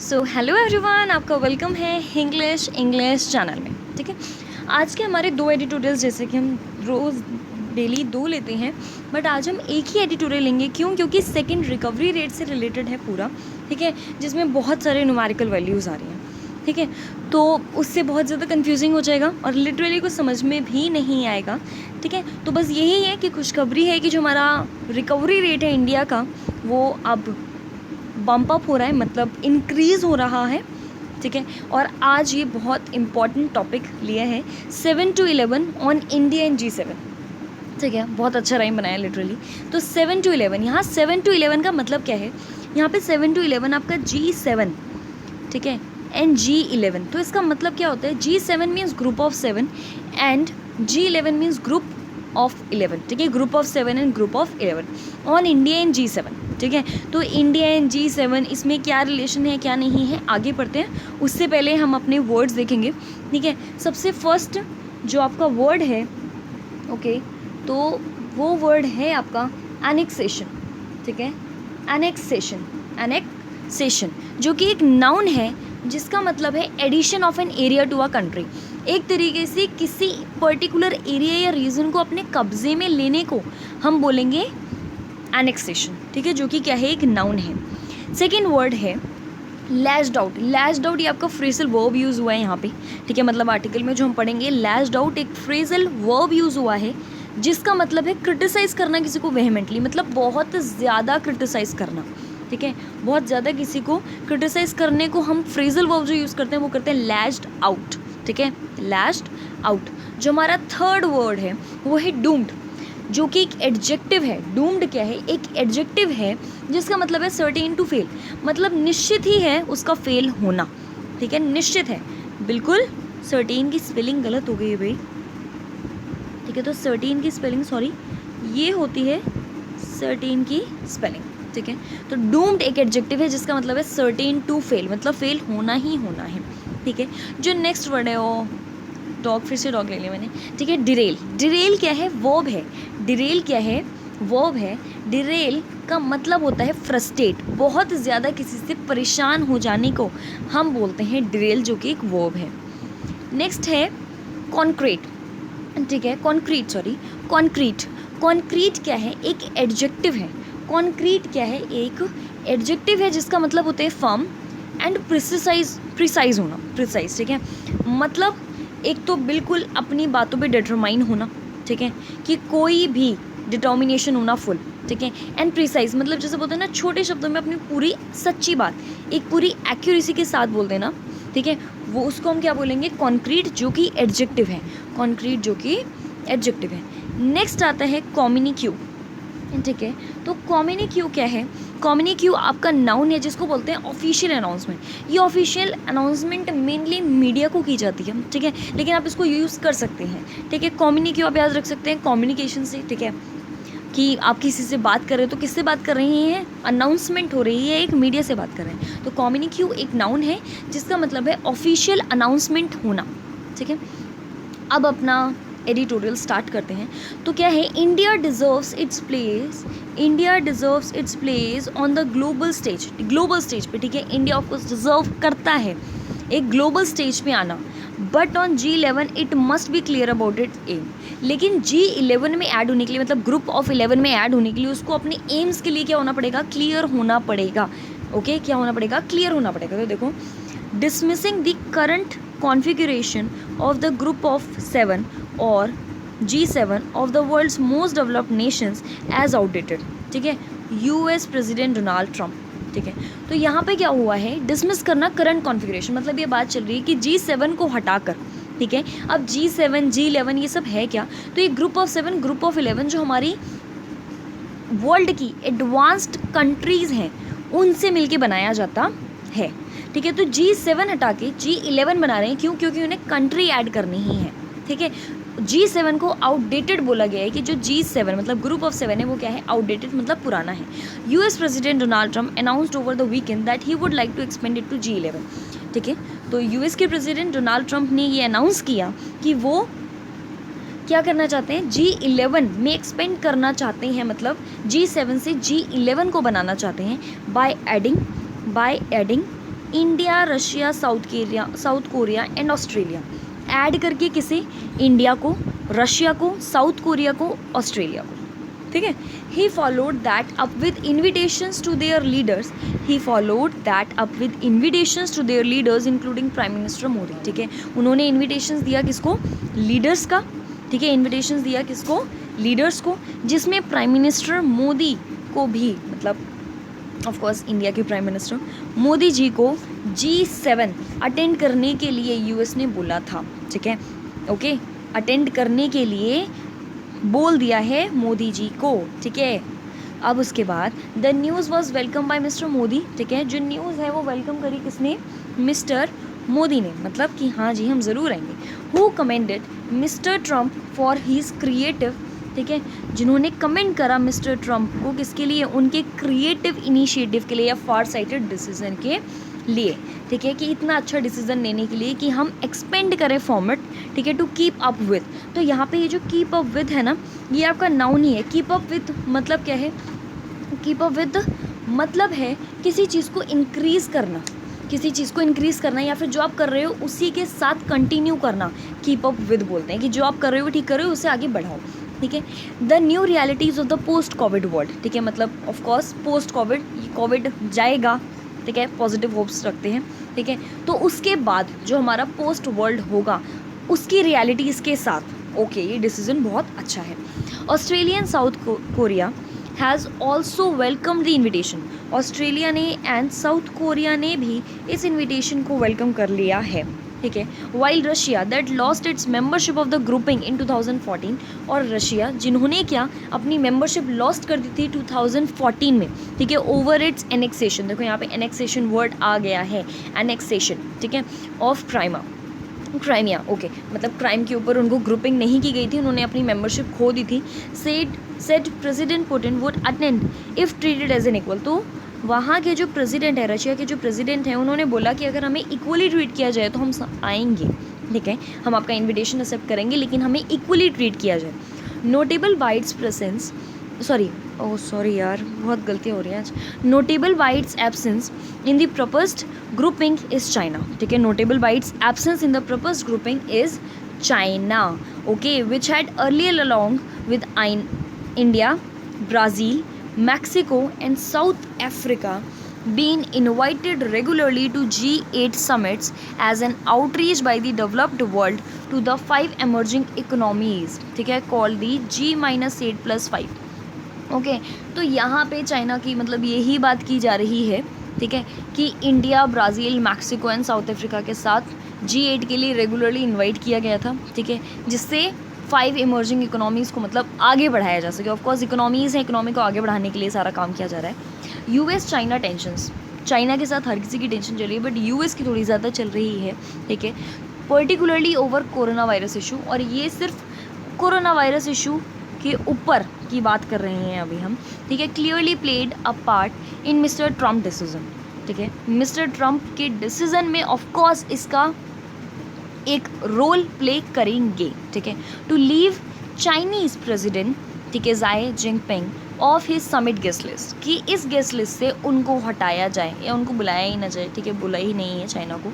So hello everyone, आपका welcome है English channel में। ठीक है, आज के हमारे दो एडिटोरियल्स, जैसे कि हम रोज़ डेली दो लेते हैं, बट आज हम एक ही एडिटोरियल लेंगे। क्यों? क्योंकि सेकंड रिकवरी रेट से रिलेटेड है पूरा। ठीक है, जिसमें बहुत सारे न्यूमेरिकल वैल्यूज़ आ रही हैं। ठीक है, तो उससे बहुत ज़्यादा कंफ्यूजिंग हो जाएगा और लिटरली कुछ समझ में भी नहीं आएगा। ठीक है, तो बस यही है कि खुशखबरी है कि जो हमारा रिकवरी रेट है इंडिया का, वो अब बम्प अप हो रहा है, मतलब इंक्रीज़ हो रहा है। ठीक है, और आज ये बहुत इम्पॉर्टेंट टॉपिक लिया है 7 to 11 on India and G7। ठीक है, बहुत अच्छा राइम बनाया लिटरली। तो 7 to 11, यहाँ 7 to 11 का मतलब क्या है? यहाँ पे 7 to 11 आपका G7, ठीक है, एंड G11। तो इसका मतलब क्या होता है? G7 means group of 7 and G11 means group of 11। ठीक है, group of 7 and group of 11 on India and G7। ठीक है, तो इंडिया एंड G7 इसमें क्या रिलेशन है, क्या नहीं है, आगे पढ़ते हैं। उससे पहले हम अपने वर्ड्स देखेंगे। ठीक है, सबसे फर्स्ट जो आपका वर्ड है, ओके, तो वो वर्ड है आपका एनेक्सेशन। ठीक है, एनेक्सेशन जो कि एक नाउन है, जिसका मतलब है addition of an area to a country. एक तरीके से किसी पर्टिकुलर एरिया या रीजन को अपने कब्जे में लेने को हम बोलेंगे एनेक्सेशन। ठीक है, जो कि क्या है? एक नाउन है। सेकेंड वर्ड है लैश्ड आउट। लैश्ड आउट ये आपका फ्रेजल वर्ब यूज़ हुआ है यहाँ पे। ठीक है, मतलब आर्टिकल में जो हम पढ़ेंगे, लैश्ड आउट एक फ्रेजल वर्ब यूज़ हुआ है, जिसका मतलब है क्रिटिसाइज करना किसी को वेहेमेंटली, मतलब बहुत ज़्यादा क्रिटिसाइज करना। ठीक है, बहुत ज़्यादा किसी को क्रिटिसाइज करने को हम फ्रेजल वर्ब जो यूज़ करते हैं वो करते हैं लैश्ड आउट। ठीक है, लैश्ड आउट। जो हमारा थर्ड वर्ड है वो है डूम्ड, जो कि एक एडजेक्टिव है। डूम्ड क्या है? एक एडजेक्टिव है, जिसका मतलब है सर्टेन टू फेल, मतलब निश्चित ही है उसका फेल होना। ठीक है, निश्चित है बिल्कुल। सर्टेन की स्पेलिंग गलत हो गई है भाई। ठीक है, तो सर्टेन की स्पेलिंग, सॉरी, ये होती है सर्टेन की स्पेलिंग। ठीक है, तो डूम्ड एक एडजेक्टिव है, जिसका मतलब है सर्टेन टू फेल, मतलब फेल होना ही होना है। ठीक है, जो नेक्स्ट वर्ड है वो डॉग, फिर से डॉग ले लिया मैंने। ठीक है, डिरेल। डिरेल क्या है? वर्ब है। डिरेल क्या है? वर्ब है। डिरेल का मतलब होता है फ्रस्ट्रेट, बहुत ज़्यादा किसी से परेशान हो जाने को हम बोलते हैं डिरेल, जो कि एक वर्ब है। नेक्स्ट है कॉन्क्रीट। ठीक है, कॉन्क्रीट। कॉन्क्रीट क्या है? एक एडजेक्टिव है। कॉन्क्रीट क्या है? एक एडजेक्टिव है, जिसका मतलब होता है फर्म एंड प्रिसाइज होना। प्रिसाइज, ठीक है, मतलब एक तो बिल्कुल अपनी बातों पे डिटरमाइन होना। ठीक है, कि कोई भी डिटर्मिनेशन होना फुल। ठीक है, एंड प्रिसाइज मतलब जैसे बोलते हैं ना, छोटे शब्दों में अपनी पूरी सच्ची बात एक पूरी एक्यूरेसी के साथ बोल देना। ठीक है, वो उसको हम क्या बोलेंगे? कॉन्क्रीट, जो कि एडजेक्टिव है। कॉन्क्रीट जो कि एडजेक्टिव है। नेक्स्ट आता है कम्युनिक्यू। ठीक है, तो कम्युनिक्यू क्या है? कम्युनिक्यू आपका नाउन है, जिसको बोलते हैं ऑफिशियल अनाउंसमेंट। ये ऑफिशियल अनाउंसमेंट मेनली मीडिया को की जाती है। ठीक है, लेकिन आप इसको यूज़ कर सकते हैं। ठीक है, कम्युनिक्यू आप याद रख सकते हैं कम्युनिकेशन से। ठीक है, कि आप किसी से बात कर रहे हो तो किससे बात कर रही हैं? अनाउंसमेंट हो रही है, एक मीडिया से बात कर रहे हैं। तो कम्युनिक्यू एक नाउन है, जिसका मतलब है ऑफिशियल अनाउंसमेंट होना। ठीक है, अब अपना एडिटोरियल स्टार्ट करते हैं। तो क्या है? India deserves its place on the global stage. Global stage पे, ठीक है, इंडिया ऑफ कोर्स डिजर्व करता है एक ग्लोबल स्टेज पे आना, but on G11 it must be clear about it um. लेकिन G11 में ऐड होने के लिए, मतलब ग्रुप ऑफ 11 में ऐड होने के लिए, उसको अपने एम्स के लिए क्या होना पड़ेगा? क्लियर होना पड़ेगा। ओके, क्या होना पड़ेगा? क्लियर होना पड़ेगा। तो देखो, dismissing the current configuration of the group of 7 और G7 of the world's most developed nations as outdated. ठीक है, US प्रेसिडेंट डोनाल्ड ट्रंप। ठीक है, तो यहाँ पे क्या हुआ है? डिसमिस करना करंट कॉन्फ़िगरेशन, मतलब ये बात चल रही है कि G7 को हटाकर। ठीक है, अब G7 G11 ये सब है क्या? तो ये ग्रुप ऑफ 7 ग्रुप ऑफ 11 जो हमारी वर्ल्ड की एडवांस्ड कंट्रीज़ हैं, उनसे मिलके बनाया जाता है। ठीक है, तो G7 हटा के G11 बना रहे हैं। क्यों? क्योंकि उन्हें कंट्री ऐड करनी ही है। ठीक है, G7 को आउटडेटेड बोला गया है, कि जो G7 मतलब ग्रुप ऑफ 7 है, वो क्या है? आउटडेटेड, मतलब पुराना है। US president Donald Trump announced over the weekend that he would like to expand it to G11। ठीक है, तो US के प्रेसिडेंट डोनाल्ड ट्रंप ने ये अनाउंस किया कि वो क्या करना चाहते हैं? G11 में एक्सपेंड करना चाहते हैं, मतलब G7 से G11 को बनाना चाहते हैं by adding India, Russia, south Korea and Australia, add करके किसे, इंडिया को, रशिया को, साउथ कोरिया को, ऑस्ट्रेलिया को, ठीक है। He followed that up with invitations to their leaders, including prime minister Modi, ठीक है। उन्होंने इन्विटेशंस दिया किसको, लीडर्स का, ठीक है, इन्विटेशंस दिया किसको, लीडर्स को, जिसमें प्राइम मिनिस्टर मोदी को भी, मतलब ऑफ कोर्स इंडिया के प्राइम मिनिस्टर मोदी जी को G7 अटेंड करने के लिए यूएस ने बोला था, ठीक है, ओके, अटेंड करने के लिए बोल दिया है मोदी जी को, ठीक है। अब उसके बाद the news was welcome by mister Modi, ठीक है, जो न्यूज़ है वो वेलकम करी किसने, मिस्टर मोदी ने, मतलब कि हाँ जी हम ज़रूर आएंगे। Who commended mister Trump for his creative, ठीक है, जिन्होंने कमेंट करा मिस्टर ट्रम्प को किसके लिए, उनके क्रिएटिव इनिशिएटिव के लिए या फार साइटेड डिसीजन के लिए, ठीक है, कि इतना अच्छा डिसीजन लेने के लिए कि हम एक्सपेंड करें फॉर्मेट, ठीक है, टू कीप अप विद। तो यहाँ पे ये जो कीप अप विद है ना, ये आपका नाउन ही है। कीप अप विद मतलब क्या है, कीप अप विद मतलब है किसी चीज़ को इंक्रीज़ करना, किसी चीज़ को इंक्रीज़ करना, या फिर जो आप कर रहे हो उसी के साथ कंटिन्यू करना, कीप अप विद बोलते हैं, कि जो आप कर रहे हो ठीक कर रहे हो उसे आगे बढ़ाओ, ठीक है। The new realities of the post Covid world, ठीक है, मतलब of course post Covid, Covid जाएगा, ठीक है, पॉजिटिव होप्स रखते हैं, ठीक है, तो उसके बाद जो हमारा पोस्ट वर्ल्ड होगा उसकी रियलिटीज़ के साथ, ओके, ये डिसीजन बहुत अच्छा है। Australian south Korea has also welcome the invitation, Australia ने एंड साउथ कोरिया ने भी इस इन्विटेशन को वेलकम कर लिया है, ठीक है। While Russia that lost its membership of the grouping in 2014, और रशिया जिन्होंने क्या अपनी मेंबरशिप लॉस्ट कर दी थी 2014 में, ठीक है, ओवर इट्स एनेक्सेशन, देखो यहाँ पे एनेक्सेशन वर्ड आ गया है, एनेक्सेशन, ठीक है, ऑफ क्राइमिया, ओके, मतलब क्राइम के ऊपर उनको ग्रुपिंग नहीं की गई थी, उन्होंने अपनी मेंबरशिप खो दी थी। Said president Putin would attend if treated as an equal, तो वहाँ के जो प्रेसिडेंट है, रशिया के जो प्रेसिडेंट हैं, उन्होंने बोला कि अगर हमें इक्वली ट्रीट किया जाए तो हम आएंगे, ठीक है, हम आपका इन्विटेशन एक्सेप्ट करेंगे, लेकिन हमें इक्वली ट्रीट किया जाए। नोटेबल वाइड्स प्रेजेंस, सॉरी यार बहुत गलतियाँ हो रही हैं आज। Notable wides absence in the proposed grouping is China, ठीक है, notable wides absence in the proposed grouping is China, okay, which had earlier along with India, Brazil, Mexico and South Africa been invited regularly to G8 summits as an outreach by the developed world to the 5 emerging economies, ठीक है, called the G-8+5, okay. तो यहाँ पे China की मतलब यही बात की जा रही है, ठीक है, कि India, Brazil, Mexico and south Africa के साथ G8 के लिए रेगुलरली इन्वाइट किया गया था, ठीक है, जिससे 5 इमर्जिंग इकोनॉमीज़ को मतलब आगे बढ़ाया जा सके। ऑफकोर्स इकोनॉमीज़ हैं, इकोनॉमी को आगे बढ़ाने के लिए सारा काम किया जा रहा है। यूएस चाइना टेंशंस, चाइना के साथ हर किसी की टेंशन चल रही है, बट यूएस की थोड़ी ज़्यादा चल रही है, ठीक है, particularly over corona virus issue, और ये सिर्फ कोरोना वायरस इशू के ऊपर की बात कर रहे हैं अभी हम, ठीक है। Clearly played a part in mister Trump decision, ठीक है, मिस्टर ट्रम्प के डिसीजन में ऑफकोर्स इसका एक रोल प्ले करेंगे, ठीक है। टू लीव चाइनीज़ प्रेसिडेंट, ठीक है, Xi Jinping off his summit guest list, कि इस गेस्ट लिस्ट से उनको हटाया जाए या उनको बुलाया ही ना जाए, ठीक है, बुला ही नहीं है चाइना को।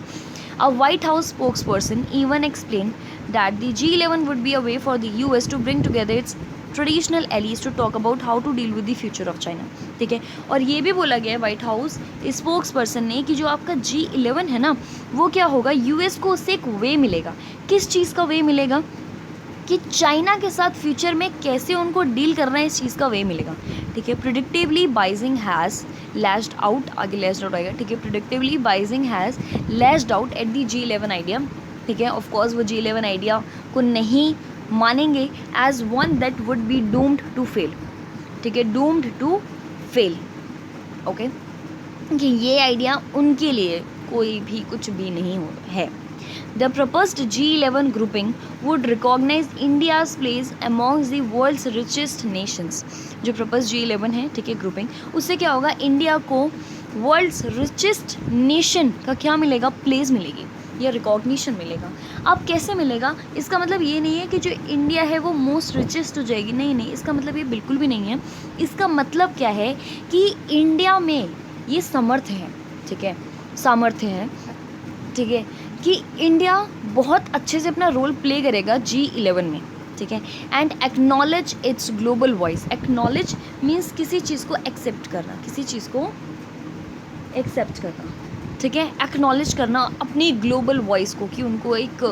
A white house spokesperson even explain that the G11 would be a way for the US to bring together its traditional allies to talk about how to deal with the future of China, ठीक है। और ये भी बोला गया है white house spokes person ने कि जो आपका G11 है ना, वो क्या होगा, यूएस को उससे एक वे मिलेगा। किस चीज़ का वे मिलेगा, कि चाइना के साथ फ्यूचर में कैसे उनको डील करना है, इस चीज़ का वे मिलेगा, ठीक है। Predictively Beijing has lashed out, आगे लैश्ड आउट आएगा, ठीक है, predictively Beijing has lashed out at the G11 idea, ठीक है। ऑफकोर्स वो G11 आइडिया को नहीं मानेंगे as one that would be doomed to fail, ठीक है, डूम्ड टू फेल, ओके, कि ये आइडिया उनके लिए कोई भी कुछ भी नहीं है। The proposed G11 grouping would recognize India's place amongst the world's richest nations, जो proposed G11 है, ठीक है, ग्रुपिंग, उससे क्या होगा, इंडिया को वर्ल्ड्स रिचेस्ट नेशन का क्या मिलेगा, प्लेस मिलेगी या रिकॉग्निशन मिलेगा। अब कैसे मिलेगा, इसका मतलब ये नहीं है कि जो इंडिया है वो मोस्ट रिचेस्ट हो जाएगी, नहीं नहीं, इसका मतलब ये बिल्कुल भी नहीं है। इसका मतलब क्या है कि इंडिया में ये समर्थ है, ठीक है, सामर्थ्य है, ठीक है, कि इंडिया बहुत अच्छे से अपना रोल प्ले करेगा G11 में, ठीक है। And acknowledge it's global voice. Acknowledge means किसी चीज़ को एक्सेप्ट करना, किसी चीज़ को एक्सेप्ट करना, ठीक है, एक्नॉलेज करना अपनी ग्लोबल वॉइस को, कि उनको एक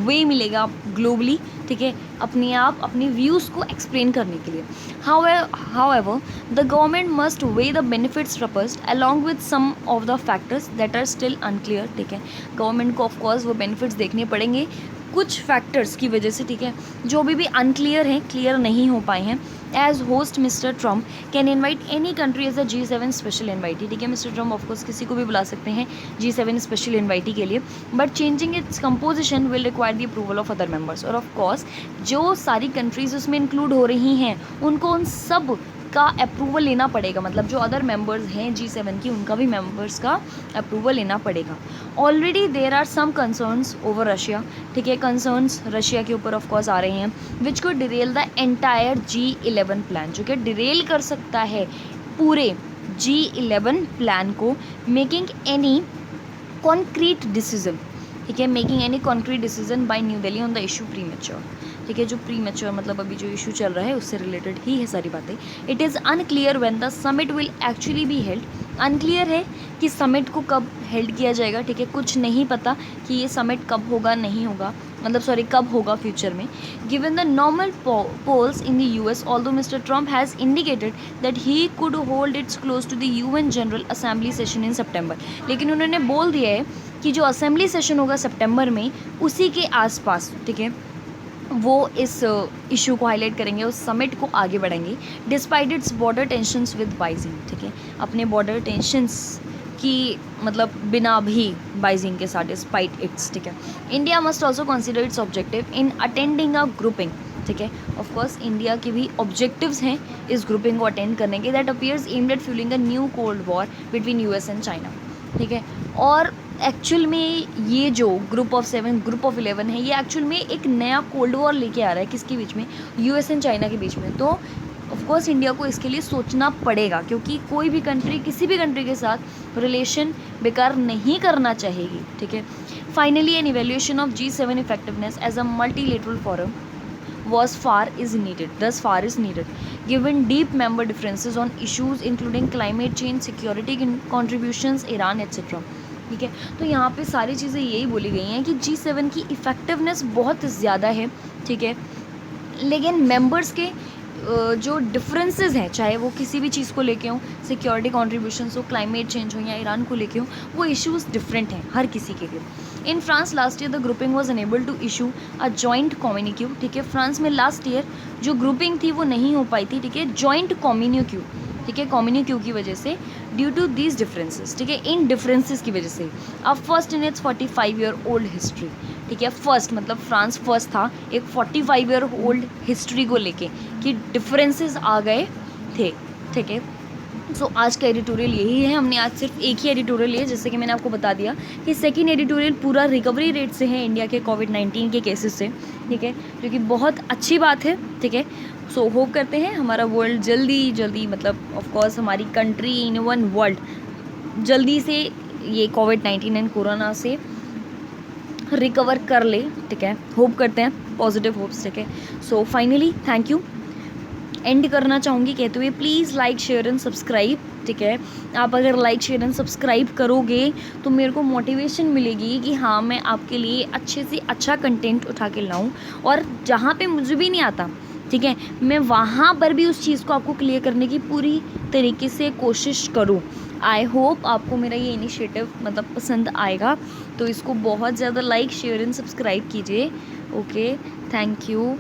वे मिलेगा ग्लोबली, ठीक है, अपने आप अपने व्यूज़ को एक्सप्लेन करने के लिए। However, the government must weigh the benefits proposed along with some of the factors that are still unclear, ठीक है। गवर्नमेंट को ऑफकोर्स वो बेनिफिट्स देखने पड़ेंगे कुछ फैक्टर्स की वजह से, ठीक है, जो अभी भी अनक्लियर हैं, क्लियर नहीं हो पाए हैं। As host mister Trump can invite any country as a G7 special invitee, ठीक है। मिस्टर ट्रम्प ऑफकोर्स किसी को भी बुला सकते हैं G7 स्पेशल इन्वाइटी के लिए, but changing its composition will require the approval of other members. और ऑफकोर्स जो सारी कंट्रीज उसमें इंक्लूड हो रही हैं उनको उन सब का अप्रूवल लेना पड़ेगा, मतलब जो अदर मेंबर्स हैं G7 की उनका भी मेंबर्स का अप्रूवल लेना पड़ेगा। Already there are some concerns over Russia, ठीक है, कंसर्न्स रशिया के ऊपर ऑफकोर्स आ रहे हैं, विच को Daryl the entire G11 plan, जो कि डिरेल कर सकता है पूरे G11 प्लान को। मेकिंग एनी कॉन्क्रीट डिसीजन, ठीक है, making any concrete decision by new Delhi on the issue premature, ठीक है। जो प्रीमेच्योर मतलब अभी जो इशू चल रहा है उससे रिलेटेड ही है सारी बातें। It is unclear when the summit will actually be held. Unclear है कि समिट को कब हेल्ड किया जाएगा, ठीक है, कुछ नहीं पता कि ये समिट कब होगा, नहीं होगा, मतलब सॉरी कब होगा फ्यूचर में। Given the normal polls in the US, although mister Trump has indicated that he could hold its close to the UN general assembly session in September, लेकिन उन्होंने बोल दिया है कि जो असेंबली सेशन होगा सितंबर में उसी के आसपास, ठीक है, वो इस इशू को हाईलाइट करेंगे, उस समिट को आगे बढ़ेंगे। Despite its border tensions with Beijing, ठीक है, अपने बॉर्डर टेंशंस की मतलब बिना भी बाइजिंग के साथ, डिस्पाइट इट्स, ठीक है। India must also consider it's objective in attending a grouping, ठीक है, ऑफकोर्स इंडिया के भी ऑब्जेक्टिव्स हैं इस ग्रुपिंग को अटेंड करने के, that appears aimed at fuelling a new cold war between US and China, ठीक है। और एक्चुअल में ये जो ग्रुप ऑफ 7 ग्रुप ऑफ 11 है, ये एक्चुअल में एक नया कोल्ड वॉर लेके आ रहा है, किसके बीच में, US एंड चाइना के बीच में। तो ऑफकोर्स इंडिया को इसके लिए सोचना पड़ेगा, क्योंकि कोई भी कंट्री किसी भी कंट्री के साथ रिलेशन बेकार नहीं करना चाहेगी, ठीक है। Finally an evaluation of G7 effectiveness as a multilateral forum was far is needed given deep member differences on issues including climate change, security contributions, Iran etc, ठीक है। तो यहाँ पे सारी चीज़ें यही बोली गई हैं कि G7 की इफ़ेक्टिवनेस बहुत ज़्यादा है, ठीक है, लेकिन मेंबर्स के जो डिफरेंसेस हैं, चाहे वो किसी भी चीज़ को लेके हों, सिक्योरिटी कॉन्ट्रीब्यूशंस हो, क्लाइमेट चेंज हो या ईरान को लेके हों, वो इश्यूज़ डिफरेंट हैं हर किसी के लिए। In France last year the grouping was unable to issue a joint communique, ठीक है, फ्रांस में लास्ट ईयर जो ग्रुपिंग थी वो नहीं हो पाई थी, ठीक है, जॉइंट कम्युनिक्यू, ठीक है, कम्युनिक्यू की वजह से, ड्यू टू दीज डिफरेंसेस, ठीक है, इन डिफरेंसेस की वजह से। अब first in its 45 year old history, ठीक है, फर्स्ट मतलब फ्रांस फर्स्ट था एक 45 ईयर ओल्ड हिस्ट्री को लेके कि डिफरेंसेस आ गए थे, ठीक है। सो आज का एडिटोरियल यही है, हमने आज सिर्फ एक ही एडिटोरियल लिया, जैसे कि मैंने आपको बता दिया कि सेकेंड एडिटोरियल पूरा रिकवरी रेट से है इंडिया के कोविड-19 के केसेस से, ठीक है, जो कि बहुत अच्छी बात है, ठीक है। सो होप करते हैं हमारा वर्ल्ड जल्दी मतलब ऑफकोर्स हमारी कंट्री इन वन वर्ल्ड जल्दी से ये कोविड-19 एंड कोरोना से रिकवर कर ले, ठीक है, होप करते हैं, पॉजिटिव होप्स, ठीक है। So finally thank you and करना चाहूँगी कहते हुए please like share and subscribe, ठीक है। आप अगर लाइक शेयर एंड सब्सक्राइब करोगे तो मेरे को मोटिवेशन मिलेगी कि हाँ मैं आपके लिए अच्छे से अच्छा कंटेंट उठा के लाऊं, और जहाँ पे मुझे भी नहीं आता, ठीक है, मैं वहाँ पर भी उस चीज़ को आपको क्लियर करने की पूरी तरीके से कोशिश करूँ। आई होप आपको मेरा ये इनिशिएटिव मतलब पसंद आएगा, तो इसको बहुत ज़्यादा लाइक शेयर एंड सब्सक्राइब कीजिए। Okay, thank you.